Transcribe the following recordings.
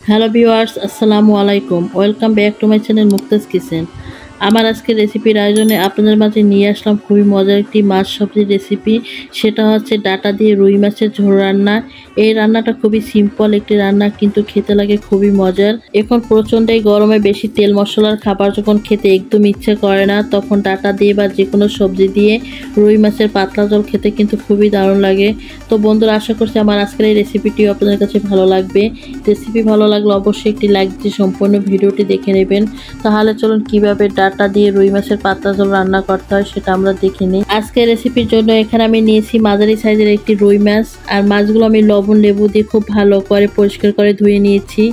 Hello viewers, আসসালামু আলাইকুম। Welcome back to my channel Muktaz kitchen. আমার আজকের রেসিপির আয়োজনে আপনাদের মাঝে নিয়ে আসলাম খুবই মজার একটি মাছ সবজির রেসিপি। সেটা হচ্ছে ডাটা দিয়ে রুই মাছের ঝোল রান্না। এই রান্নাটা খুবই সিম্পল একটি রান্না, কিন্তু খেতে লাগে খুবই মজার। এখন প্রচণ্ড এই গরমে বেশি তেল মশলার খাবার যখন খেতে একদম ইচ্ছে করে না, তখন ডাটা দিয়ে বা যে কোনো সবজি দিয়ে রুই মাছের পাতলা ঝোল খেতে কিন্তু খুবই দারুণ লাগে। তো বন্ধুরা, আশা করছি আমার আজকের এই রেসিপিটিও আপনাদের কাছে ভালো লাগবে। রেসিপি ভালো লাগলে অবশ্যই একটি লাইক দিয়ে সম্পূর্ণ ভিডিওটি দেখে নেবেন। তাহলে চলুন কিভাবে ডাটা দিয়ে রুই মাছের পাতলা ঝোল রান্না করতে হয় সেটা আমরা দেখে নিই। আজকের রেসিপির জন্য এখানে আমি নিয়েছি মাঝারি সাইজের একটি রুই মাছ, আর মাছগুলো আমি লবণ লেবু দিয়ে খুব ভালো করে পরিষ্কার করে ধুয়ে নিয়েছি।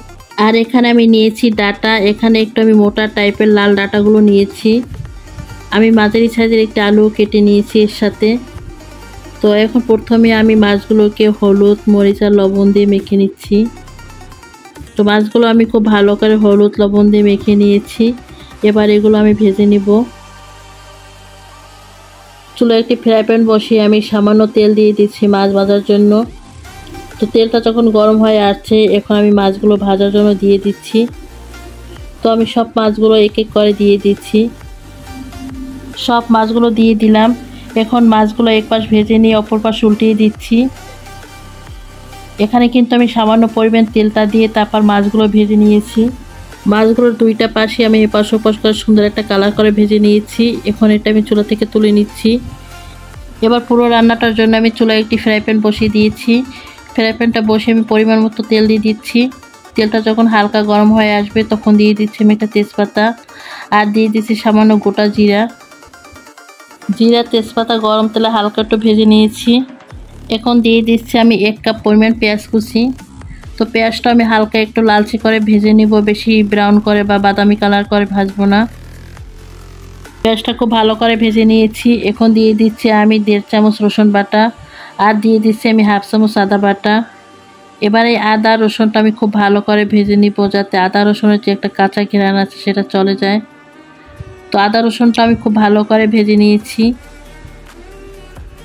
আর এখানে আমি নিয়েছি ডাটা, এখানে একটু আমি মোটা টাইপের লাল ডাটাগুলো নিয়েছি। আমি মাঝারি সাইজের একটি আলু কেটে নিয়েছি এর সাথে। তো এখন প্রথমে আমি মাছগুলোকে হলুদ মরিচ আর লবণ দিয়ে মেখে নিচ্ছি। তো মাছগুলো আমি খুব ভালো করে হলুদ লবণ দিয়ে মেখে নিয়েছি। এবার এগুলো আমি ভেজে নিব। চুলায় একটি ফ্রাই প্যান বসিয়ে আমি সামান্য তেল দিয়ে দিচ্ছি মাছ ভাজার জন্য। তো তেলটা যখন গরম হয়ে আসছে, এখন আমি মাছগুলো ভাজার জন্য দিয়ে দিচ্ছি। তো আমি সব মাছগুলো এক এক করে দিয়ে দিচ্ছি। সব মাছগুলো দিয়ে দিলাম। এখন মাছগুলো এক পাশ ভেজে নিয়ে অপর পাশ উল্টিয়ে দিচ্ছি। এখানে কিন্তু আমি সামান্য পরিমাণ তেলটা দিয়ে তারপর মাছগুলো ভেজে নিয়েছি। মাছগুলোর দুইটা পাশে আমি এপাশ ওপাশ করে সুন্দর একটা কালার করে ভেজে নিয়েছি। এখন এটা আমি চুলা থেকে তুলে নিচ্ছি। এবার পুরো রান্নাটার জন্য আমি চুলায় একটি ফ্রাই প্যান বসিয়ে দিয়েছি। ফ্রাই প্যানটা বসে আমি পরিমাণ মতো তেল দিয়ে দিচ্ছি। তেলটা যখন হালকা গরম হয়ে আসবে, তখন দিয়ে দিচ্ছি আমি একটা তেজপাতা, আর দিয়ে দিচ্ছি সামান্য গোটা জিরা। জিরা তেজপাতা গরম তেলে হালকা একটু ভেজে নিয়েছি। এখন দিয়ে দিচ্ছি আমি 1 কাপ পরিমাণ পেঁয়াজ কুচি। তো পেঁয়াজটা আমি হালকা একটু লালচে করে ভেজে নিব, বেশি ব্রাউন করে বা বাদামি কালার করে ভাজবো না। পেঁয়াজটা খুব ভালো করে ভেজে নিয়েছি। এখন দিয়ে দিচ্ছি আমি 1.5 চামচ রসুন বাটা, আর দিয়ে দিচ্ছি আমি 1/2 চামচ আদা বাটা। এবার এই আদা রসুনটা আমি খুব ভালো করে ভেজে নিব, যাতে আদা রসুনের যে একটা কাঁচা ঘ্রাণ আছে সেটা চলে যায়। তো আদা রসুনটা আমি খুব ভালো করে ভেজে নিয়েছি।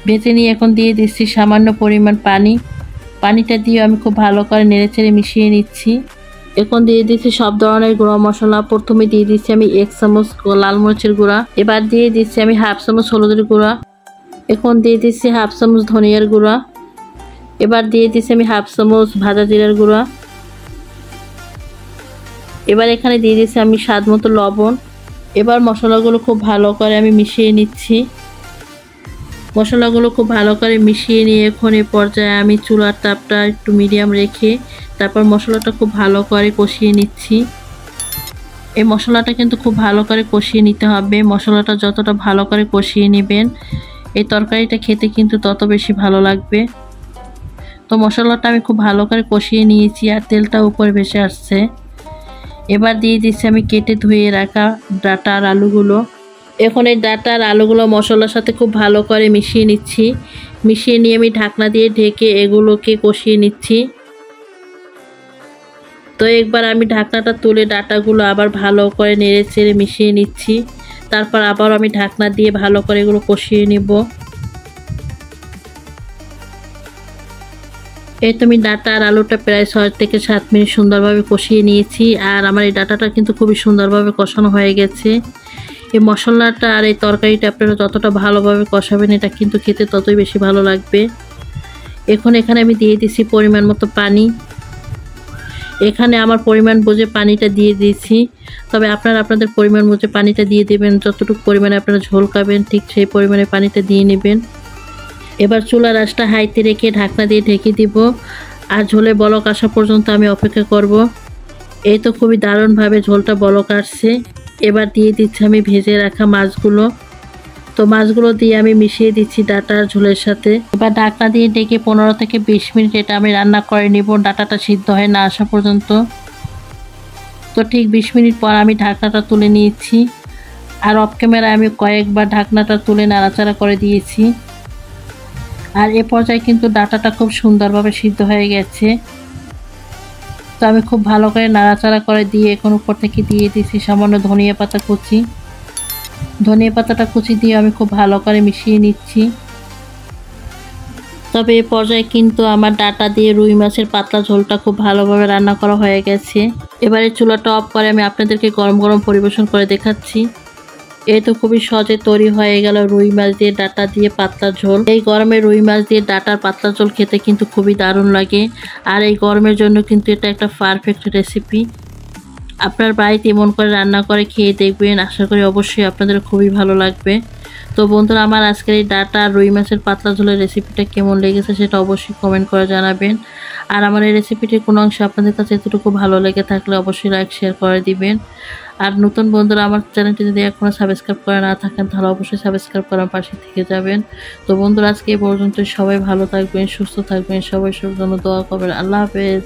ভেজে নিয়ে এখন দিয়ে দিচ্ছি সামান্য পরিমাণ পানি। পানিটা দিয়ে আমি খুব ভালো করে নেড়েচেড়ে মিশিয়ে নিচ্ছি। এখন দিয়ে দিচ্ছি সব ধরনের গুঁড়া মশলা। প্রথমে দিয়ে দিচ্ছি আমি 1 চামচ লাল মরিচের গুঁড়া। এবার দিয়ে দিচ্ছি আমি 1/2 চামচ হলুদের গুঁড়া। এখন দিয়ে দিচ্ছি 1/2 চামচ ধনিয়ার গুঁড়া। এবার দিয়ে দিচ্ছি আমি 1/2 চামচ ভাজা জিরার গুঁড়া। এবার এখানে দিয়ে দিচ্ছি আমি স্বাদ মতো লবণ। এবার মশলাগুলো খুব ভালো করে আমি মিশিয়ে নিচ্ছি। মশলাগুলো খুব ভালো করে মিশিয়ে নিয়ে এখন এই পর্যায়ে আমি চুলার তাপটা একটু মিডিয়াম রেখে তারপর মশলাটা খুব ভালো করে কষিয়ে নিচ্ছি। এই মশলাটা কিন্তু খুব ভালো করে কষিয়ে নিতে হবে। মশলাটা যতটা ভালো করে কষিয়ে নেবেন, এই তরকারিটা খেতে কিন্তু তত বেশি ভালো লাগবে। তো মশলাটা আমি খুব ভালো করে কষিয়ে নিয়েছি, আর তেলটা উপরে ভেসে আসছে। এবার দিয়ে দিচ্ছি আমি কেটে ধুয়ে রাখা ডাটা আর আলুগুলো। এখন এই ডাটা আর আলুগুলো মশলার সাথে খুব ভালো করে মিশিয়ে নিচ্ছি। মিশিয়ে নিয়ে আমি ঢাকনা দিয়ে ঢেকে এগুলোকে কষিয়ে নিচ্ছি। তো একবার আমি ঢাকনাটা তুলে ডাটাগুলো আবার ভালো করে নেড়ে চেড়ে মিশিয়ে নিচ্ছি। তারপর আবার আমি ঢাকনা দিয়ে ভালো করে এগুলো কষিয়ে নিব। এই তো আমি ডাটা আর আলুটা প্রায় 6 থেকে 7 মিনিট সুন্দরভাবে কষিয়ে নিয়েছি, আর আমার এই ডাটাটা কিন্তু খুবই সুন্দরভাবে কষানো হয়ে গেছে। এই মশলাটা আর এই তরকারিটা আপনারা যতটা ভালোভাবে কষাবেন, এটা কিন্তু খেতে ততই বেশি ভালো লাগবে। এখন এখানে আমি দিয়ে দিচ্ছি পরিমাণ মতো পানি। এখানে আমার পরিমাণ বুঝে পানিটা দিয়ে দিয়েছি, তবে আপনারা আপনাদের পরিমাণ বুঝে পানিটা দিয়ে দেবেন। যতটুকু পরিমাণে আপনারা ঝোল খাবেন ঠিক সেই পরিমাণে পানিটা দিয়ে নেবেন। এবার চুলার আঁচটা হাইতে রেখে ঢাকনা দিয়ে ঢেকে দিব, আর ঝোলে বলক আসা পর্যন্ত আমি অপেক্ষা করব। এই তো খুবই দারুণভাবে ঝোলটা বলক আসছে। এবার দিয়ে দিচ্ছি আমি ভেজে রাখা মাছগুলো। তো মাছগুলো দিয়ে আমি মিশিয়ে দিচ্ছি ডাটার ঝোলের সাথে। এবার ঢাকনা দিয়ে ডেকে 15 থেকে 20 মিনিট এটা আমি রান্না করে নিব, ডাটাটা সিদ্ধ হয়ে না আসা পর্যন্ত। তো ঠিক 20 মিনিট পর আমি ঢাকনাটা তুলে নিয়েছি, আর অফ ক্যামেরায় আমি কয়েকবার ঢাকনাটা তুলে নাড়াচাড়া করে দিয়েছি। আর এ পর্যায়ে কিন্তু ডাটাটা খুব সুন্দরভাবে সিদ্ধ হয়ে গেছে। তো আমি খুব ভালো করে নাড়াচাড়া করে দিয়ে এখন উপর থেকে দিয়ে দিচ্ছি সামান্য ধনিয়া পাতা কুচি। ধনিয়া পাতাটা কুচি দিয়ে আমি খুব ভালো করে মিশিয়ে নিচ্ছি। তো তবে এই পর্যায়ে কিন্তু আমার ডাটা দিয়ে রুই মাছের পাতলা ঝোলটা খুব ভালোভাবে রান্না করা হয়ে গেছে। এবারে চুলাটা অফ করে আমি আপনাদেরকে গরম গরম পরিবেশন করে দেখাচ্ছি। এই তো খুবই সহজে তৈরি হয়ে গেল রুই মাছ দিয়ে ডাটা দিয়ে পাতলা ঝোল। এই গরমে রুই মাছ দিয়ে ডাটার পাতলা ঝোল খেতে কিন্তু খুবই দারুণ লাগে। আর এই গরমের জন্য কিন্তু এটা একটা পারফেক্ট রেসিপি। আপনার বাড়িতে এমন করে রান্না করে খেয়ে দেখবেন, আশা করি অবশ্যই আপনাদের খুবই ভালো লাগবে। তো বন্ধুরা, আমার আজকের এই ডাটা আর রুই মাছের পাতলা ঝোলের রেসিপিটা কেমন লেগেছে সেটা অবশ্যই কমেন্ট করে জানাবেন। আর আমার এই রেসিপিটির কোনো অংশ আপনাদের কাছে এতটুকু ভালো লেগে থাকলে অবশ্যই লাইক শেয়ার করে দিবেন। আর নতুন বন্ধুরা আমার চ্যানেলটি যদি এখনও সাবস্ক্রাইব করে না থাকেন তাহলে অবশ্যই সাবস্ক্রাইব করার পাশে থেকে যাবেন। তো বন্ধুরা, আজকে এই পর্যন্ত সবাই ভালো থাকবেন, সুস্থ থাকবেন, সবাই সবার জন্য দোয়া করবেন। আল্লাহ হাফেজ।